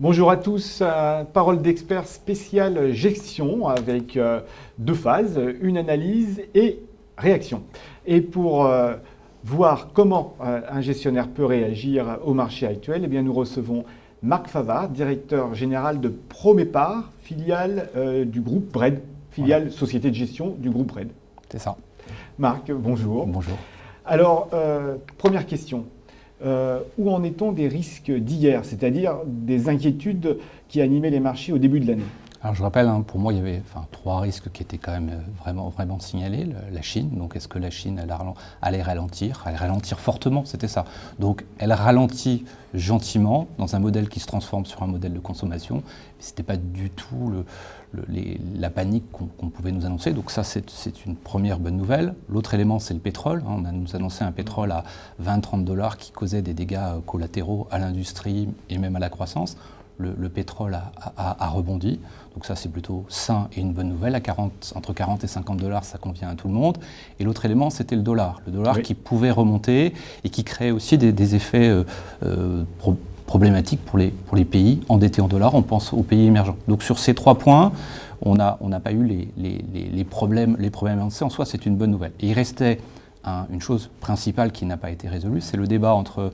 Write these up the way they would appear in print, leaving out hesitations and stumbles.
Bonjour à tous, parole d'expert spéciale gestion avec deux phases, une analyse et réaction. Et pour voir comment un gestionnaire peut réagir au marché actuel, eh bien nous recevons Marc Favard, directeur général de Promépar, filiale du groupe BRED, filiale société de gestion du groupe BRED. C'est ça. Marc, bonjour. Bonjour. Alors, première question. Où en est-on des risques d'hier, c'est-à-dire des inquiétudes qui animaient les marchés au début de l'année? Alors je rappelle, pour moi, il y avait trois risques qui étaient quand même vraiment signalés. La Chine, donc est-ce que la Chine allait ralentir? Elle ralentir fortement, c'était ça. Donc elle ralentit gentiment dans un modèle qui se transforme sur un modèle de consommation. Mais ce n'était pas du tout la panique qu'on pouvait nous annoncer. Donc ça, c'est une première bonne nouvelle. L'autre élément, c'est le pétrole. On a nous annoncé un pétrole à 20-30 $ qui causait des dégâts collatéraux à l'industrie et même à la croissance. Le pétrole a rebondi, donc ça c'est plutôt sain et une bonne nouvelle. Entre 40 et 50 $, ça convient à tout le monde. Et l'autre élément, c'était le dollar oui, qui pouvait remonter et qui créait aussi des effets problématiques pour les pays endettés en dollars. On pense aux pays émergents. Donc sur ces trois points, on n'a pas eu les problèmes annoncés. En soi, c'est une bonne nouvelle. Et il restait une chose principale qui n'a pas été résolue, c'est le débat entre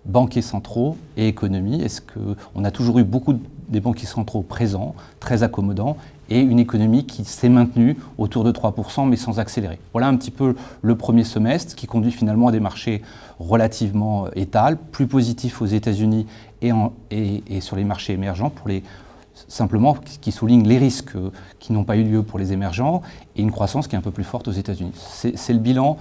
banquiers centraux et économie. Est-ce qu'on a toujours eu beaucoup des banquiers centraux présents, très accommodants, et une économie qui s'est maintenue autour de 3%, mais sans accélérer. Voilà un petit peu le premier semestre qui conduit finalement à des marchés relativement étals, plus positifs aux États-Unis et sur les marchés émergents, simplement qui souligne les risques qui n'ont pas eu lieu pour les émergents et une croissance qui est un peu plus forte aux États-Unis. C'est le bilan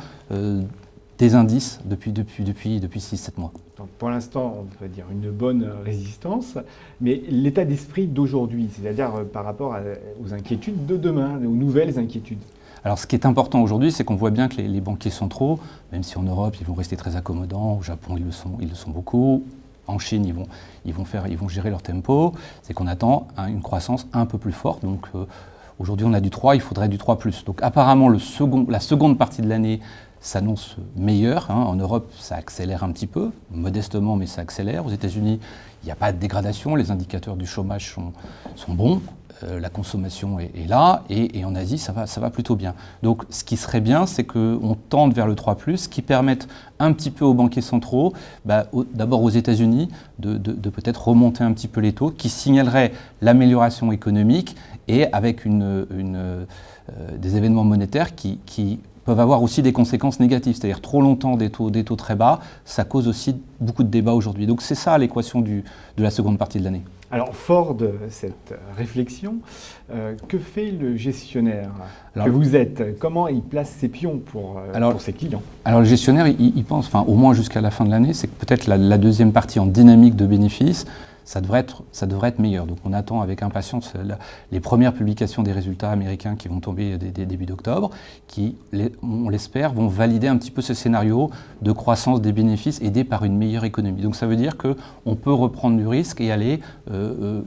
des indices depuis 6-7 mois. Donc pour l'instant, on peut dire une bonne résistance, mais l'état d'esprit d'aujourd'hui, c'est-à-dire par rapport aux inquiétudes de demain, aux nouvelles inquiétudes. Alors ce qui est important aujourd'hui, c'est qu'on voit bien que les banquiers centraux, même si en Europe ils vont rester très accommodants, au Japon ils le sont beaucoup, en Chine ils vont gérer leur tempo, c'est qu'on attend une croissance un peu plus forte. Donc aujourd'hui on a du 3, il faudrait du 3+. Donc apparemment la seconde partie de l'année s'annonce meilleur. En Europe, ça accélère un petit peu, modestement, mais ça accélère. Aux États-Unis, il n'y a pas de dégradation, les indicateurs du chômage sont bons, la consommation est là, et en Asie, ça va plutôt bien. Donc, ce qui serait bien, c'est qu'on tende vers le 3+, qui permette un petit peu aux banquiers centraux, d'abord aux États-Unis, de peut-être remonter un petit peu les taux, qui signalerait l'amélioration économique, et avec des événements monétaires qui peuvent avoir aussi des conséquences négatives, c'est-à-dire trop longtemps des taux très bas, ça cause aussi beaucoup de débats aujourd'hui. Donc c'est ça l'équation de la seconde partie de l'année. Alors fort de cette réflexion, que fait le gestionnaire que vous êtes? Comment il place ses pions pour ses clients? Alors le gestionnaire, il pense, au moins jusqu'à la fin de l'année, c'est que peut-être la deuxième partie en dynamique de bénéfices, ça devrait être meilleur. Donc on attend avec impatience les premières publications des résultats américains qui vont tomber début d'octobre, qui, on l'espère, vont valider un petit peu ce scénario de croissance des bénéfices aidés par une meilleure économie. Donc ça veut dire qu'on peut reprendre du risque et aller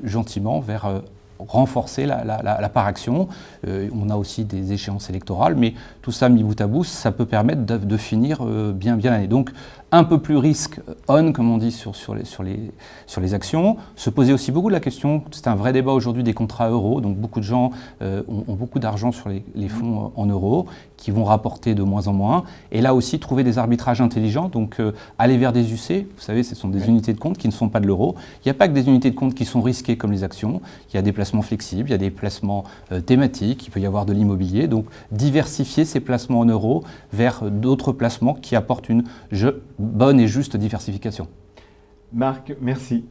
gentiment vers renforcer la part action. On a aussi des échéances électorales, mais tout ça mis bout à bout, ça peut permettre de finir bien l'année. Donc un peu plus risque on, comme on dit sur les actions. Se poser aussi beaucoup de la question, c'est un vrai débat aujourd'hui des contrats euros, donc beaucoup de gens ont beaucoup d'argent sur les fonds en euros, qui vont rapporter de moins en moins. Et là aussi, trouver des arbitrages intelligents, donc aller vers des UC, vous savez, ce sont des unités de compte qui ne sont pas de l'euro. Il n'y a pas que des unités de compte qui sont risquées comme les actions, il y a des placements flexibles, il y a des placements thématiques, il peut y avoir de l'immobilier, donc diversifier ces placements en euros vers d'autres placements qui apportent une bonne et juste diversification. Marc, merci.